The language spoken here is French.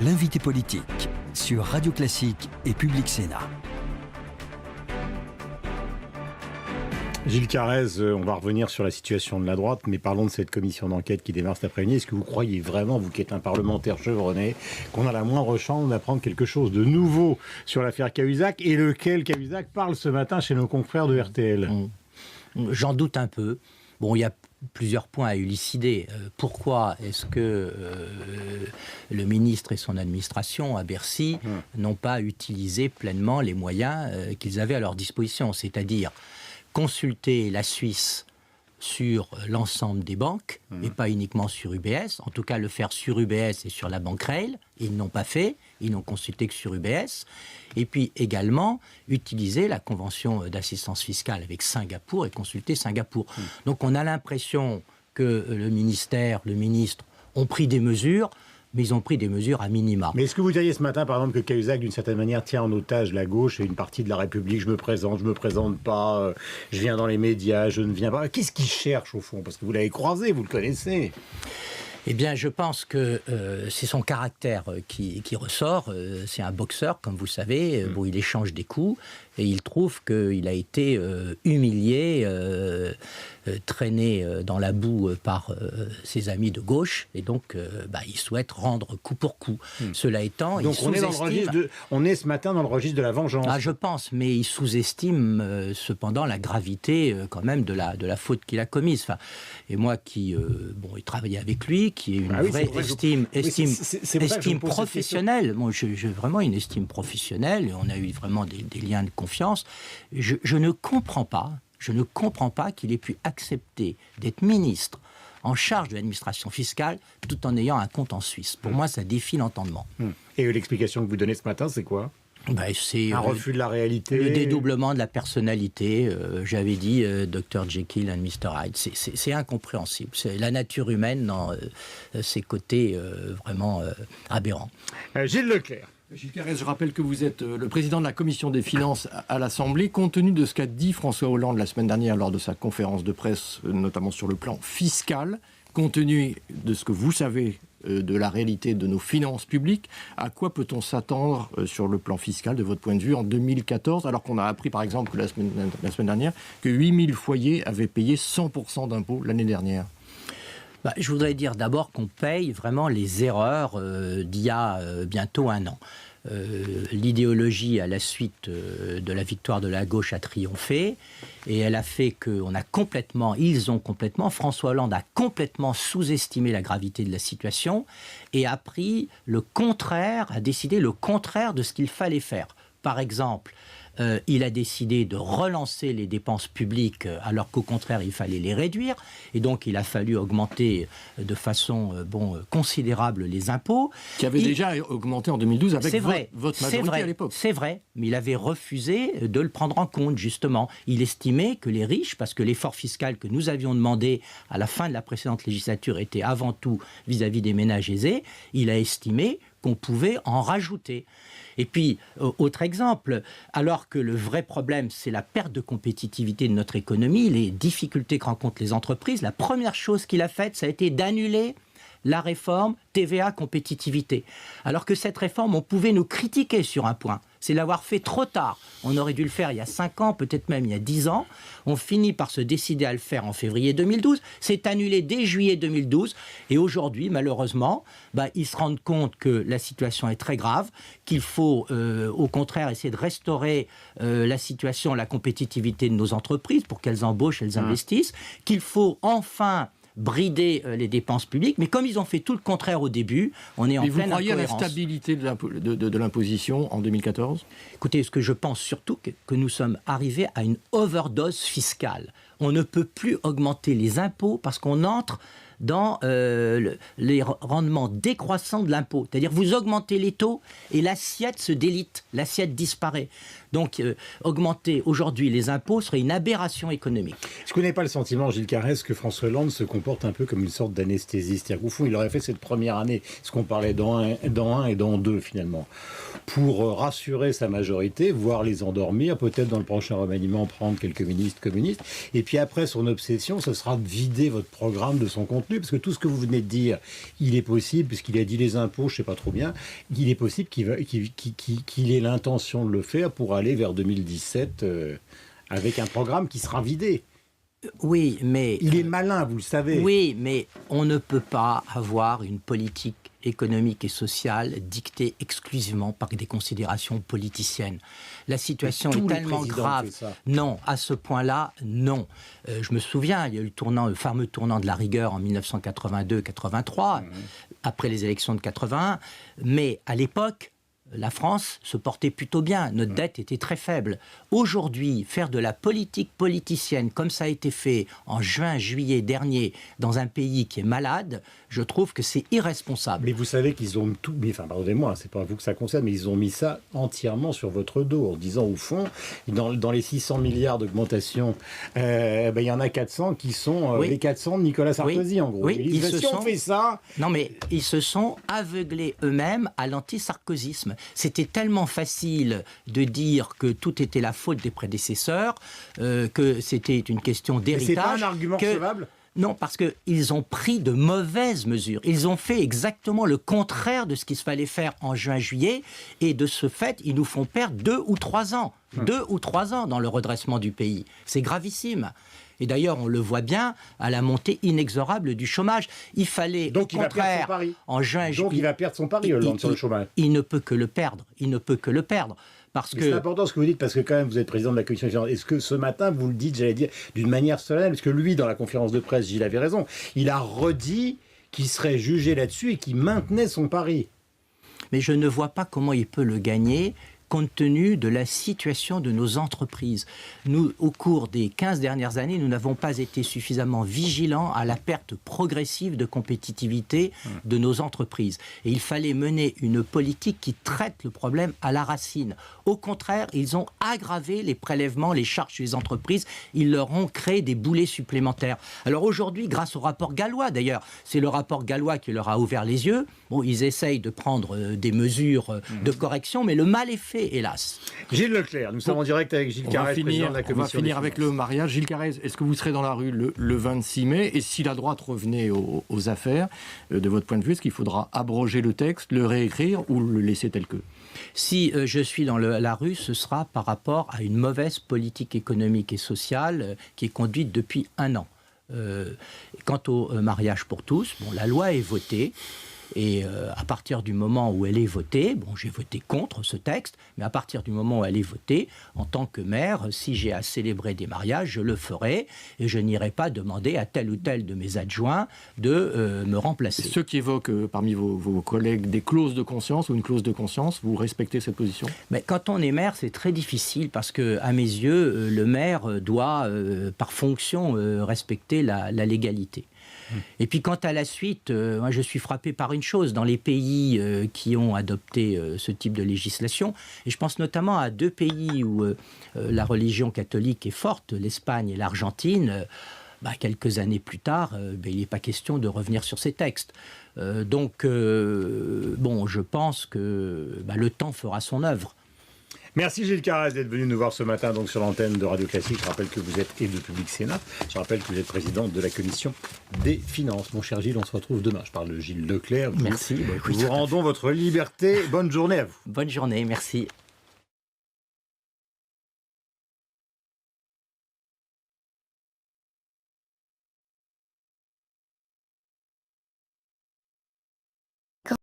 L'invité politique sur Radio Classique et Public Sénat. Gilles Carrez, on va revenir sur la situation de la droite, mais parlons de cette commission d'enquête qui démarre cet après-midi. Est-ce que vous croyez vraiment, vous qui êtes un parlementaire chevronné, qu'on a la moindre chance d'apprendre quelque chose de nouveau sur l'affaire Cahuzac, et lequel Cahuzac parle ce matin chez nos confrères de RTL? J'en doute un peu. Bon, il y a plusieurs points à élucider. Pourquoi est-ce que le ministre et son administration à Bercy n'ont pas utilisé pleinement les moyens qu'ils avaient à leur disposition, c'est-à-dire consulter la Suisse sur l'ensemble des banques et pas uniquement sur UBS, en tout cas le faire sur UBS et sur la banque Rail. Ils n'ont pas fait, ils n'ont consulté que sur UBS. Et puis également utiliser la convention d'assistance fiscale avec Singapour et consulter Singapour. Donc on a l'impression que le ministère, le ministre ont pris des mesures, mais ils ont pris des mesures à minima. Mais est-ce que vous diriez ce matin, par exemple, que Cahuzac, d'une certaine manière, tient en otage la gauche et une partie de la République? Je me présente pas, je viens dans les médias, je ne viens pas. Qu'est-ce qu'il cherche, au fond? Parce que vous l'avez croisé, vous le connaissez. Eh bien, je pense que c'est son caractère qui ressort. C'est un boxeur, comme vous savez. Bon, il échange des coups et il trouve qu'il a été humilié, traîné dans la boue par ses amis de gauche. Et donc, il souhaite rendre coup pour coup. Cela étant, donc il sous-estime... on est ce matin dans le registre de la vengeance. Ah, je pense, mais il sous-estime cependant la gravité quand même de la faute qu'il a commise. Enfin, et moi qui il travaillait avec lui, qui est une vraie estime professionnelle. Moi, j'ai vraiment une estime professionnelle et on a eu vraiment des liens de confiance. Je ne comprends pas qu'il ait pu accepter d'être ministre en charge de l'administration fiscale tout en ayant un compte en Suisse. Pour moi, ça défie l'entendement. Et l'explication que vous donnez ce matin, c'est quoi? C'est un refus de la réalité. Le dédoublement de la personnalité. J'avais dit Dr Jekyll and Mr Hyde. C'est incompréhensible. C'est la nature humaine dans ses côtés vraiment aberrants. Gilles Leclerc. Gilles Carrez, je rappelle que vous êtes le président de la Commission des finances à l'Assemblée. Compte tenu de ce qu'a dit François Hollande la semaine dernière lors de sa conférence de presse, notamment sur le plan fiscal, compte tenu de ce que vous savez de la réalité de nos finances publiques, à quoi peut-on s'attendre sur le plan fiscal, de votre point de vue, en 2014, alors qu'on a appris, par exemple, que la semaine dernière, que 8000 foyers avaient payé 100% d'impôts l'année dernière? Je voudrais dire d'abord qu'on paye vraiment les erreurs d'il y a bientôt un an. L'idéologie à la suite de la victoire de la gauche a triomphé et elle a fait François Hollande a complètement sous-estimé la gravité de la situation et a décidé le contraire de ce qu'il fallait faire. Par exemple, il a décidé de relancer les dépenses publiques alors qu'au contraire il fallait les réduire et donc il a fallu augmenter de façon considérable les impôts. Qui avaient déjà augmenté en 2012 avec votre majorité à l'époque. C'est vrai, mais il avait refusé de le prendre en compte justement. Il estimait que les riches, parce que l'effort fiscal que nous avions demandé à la fin de la précédente législature était avant tout vis-à-vis des ménages aisés, il a estimé qu'on pouvait en rajouter. Et puis, autre exemple, alors que le vrai problème, c'est la perte de compétitivité de notre économie, les difficultés que rencontrent les entreprises, la première chose qu'il a faite, ça a été d'annuler la réforme TVA compétitivité. Alors que cette réforme, on pouvait nous critiquer sur un point, c'est l'avoir fait trop tard. On aurait dû le faire il y a 5 ans, peut-être même il y a 10 ans. On finit par se décider à le faire en février 2012. C'est annulé dès juillet 2012. Et aujourd'hui, malheureusement, ils se rendent compte que la situation est très grave, qu'il faut au contraire essayer de restaurer la situation, la compétitivité de nos entreprises pour qu'elles embauchent, elles investissent, qu'il faut enfin brider les dépenses publiques, mais comme ils ont fait tout le contraire au début, on est en pleine incohérence. Vous croyez à la stabilité de l'imposition en 2014 ? Écoutez, ce que je pense surtout, que nous sommes arrivés à une overdose fiscale. On ne peut plus augmenter les impôts parce qu'on entre dans les rendements décroissants de l'impôt. C'est-à-dire vous augmentez les taux et l'assiette se délite, l'assiette disparaît. Donc, augmenter aujourd'hui les impôts serait une aberration économique. Est-ce que vous n'avez pas le sentiment, Gilles Carrez, que François Hollande se comporte un peu comme une sorte d'anesthésie? C'est-à-dire qu'au fond, il aurait fait cette première année, ce qu'on parlait dans un et dans deux, finalement, pour rassurer sa majorité, voire les endormir, peut-être dans le prochain remaniement prendre quelques ministres communistes, et puis après, son obsession, ce sera de vider votre programme de son contenu, parce que tout ce que vous venez de dire, il est possible, puisqu'il a dit les impôts, je ne sais pas trop bien, il est possible qu'il ait l'intention de le faire pour aller vers 2017 avec un programme qui sera vidé. Oui, mais... Il est malin, vous le savez. Oui, mais on ne peut pas avoir une politique économique et sociale dictée exclusivement par des considérations politiciennes. La situation est tellement grave. Non, à ce point-là, non. Je me souviens, il y a eu le fameux tournant de la rigueur en 1982-83, après les élections de 81, mais à l'époque, la France se portait plutôt bien, notre dette était très faible. Aujourd'hui, faire de la politique politicienne comme ça a été fait en juin, juillet dernier dans un pays qui est malade, je trouve que c'est irresponsable. Mais vous savez qu'ils ont tout, enfin pardonnez-moi, c'est pas vous que ça concerne, mais ils ont mis ça entièrement sur votre dos en disant au fond, dans les 600 milliards d'augmentation, il y en a 400 qui sont les 400 de Nicolas Sarkozy en gros. Oui, ils ont fait ça. Non mais ils se sont aveuglés eux-mêmes à l'anti-sarkozysme. C'était tellement facile de dire que tout était la faute des prédécesseurs, que c'était une question d'héritage. Mais c'est pas un argument recevable ? Non, parce qu'ils ont pris de mauvaises mesures. Ils ont fait exactement le contraire de ce qu'il fallait faire en juin-juillet. Et de ce fait, ils nous font perdre 2 ou 3 ans. 2 ou 3 ans dans le redressement du pays. C'est gravissime. Et d'ailleurs, on le voit bien à la montée inexorable du chômage. Il fallait, donc, au contraire, en juin... Donc il va perdre son pari, Hollande, sur le chômage. Il ne peut que le perdre. Il ne peut que le perdre. Parce que... C'est important ce que vous dites, parce que quand même, vous êtes président de la Commission des finances. Est-ce que ce matin, vous le dites, j'allais dire, d'une manière solennelle, parce que lui, dans la conférence de presse, Gilles avait raison, il a redit qu'il serait jugé là-dessus et qu'il maintenait son pari. Mais je ne vois pas comment il peut le gagner compte tenu de la situation de nos entreprises. Nous, au cours des 15 dernières années, nous n'avons pas été suffisamment vigilants à la perte progressive de compétitivité de nos entreprises. Et il fallait mener une politique qui traite le problème à la racine. Au contraire, ils ont aggravé les prélèvements, les charges des entreprises. Ils leur ont créé des boulets supplémentaires. Alors aujourd'hui, grâce au rapport Gallois, d'ailleurs, c'est le rapport Gallois qui leur a ouvert les yeux. Bon, ils essayent de prendre des mesures de correction, mais le mal est fait. Hélas. Gilles Leclerc, nous sommes en direct avec Gilles Carrez, président de la Commission. On va finir avec le mariage. Gilles Carrez, est-ce que vous serez dans la rue le 26 mai? Et si la droite revenait aux affaires, de votre point de vue, est-ce qu'il faudra abroger le texte, le réécrire ou le laisser tel que? Si je suis dans la rue, ce sera par rapport à une mauvaise politique économique et sociale qui est conduite depuis 1 an. Quant au mariage pour tous, bon, la loi est votée. Et à partir du moment où elle est votée, bon, j'ai voté contre ce texte, mais à partir du moment où elle est votée, en tant que maire, si j'ai à célébrer des mariages, je le ferai et je n'irai pas demander à tel ou tel de mes adjoints de me remplacer. Ceux qui évoquent parmi vos collègues des clauses de conscience ou une clause de conscience, vous respectez cette position? Mais quand on est maire, c'est très difficile parce que, à mes yeux, le maire doit, par fonction, respecter la légalité. Et puis quant à la suite, moi je suis frappé par une chose, dans les pays qui ont adopté ce type de législation, et je pense notamment à 2 pays où la religion catholique est forte, l'Espagne et l'Argentine, quelques années plus tard, il n'est pas question de revenir sur ces textes. Donc, je pense que le temps fera son œuvre. Merci Gilles Carrez d'être venu nous voir ce matin donc sur l'antenne de Radio Classique. Je rappelle que vous êtes et de Public Sénat. Je rappelle que vous êtes président de la Commission des Finances. Mon cher Gilles, on se retrouve demain. Je parle de Gilles Leclerc. Merci. Nous vous rendons votre liberté. Bonne journée à vous. Bonne journée, merci.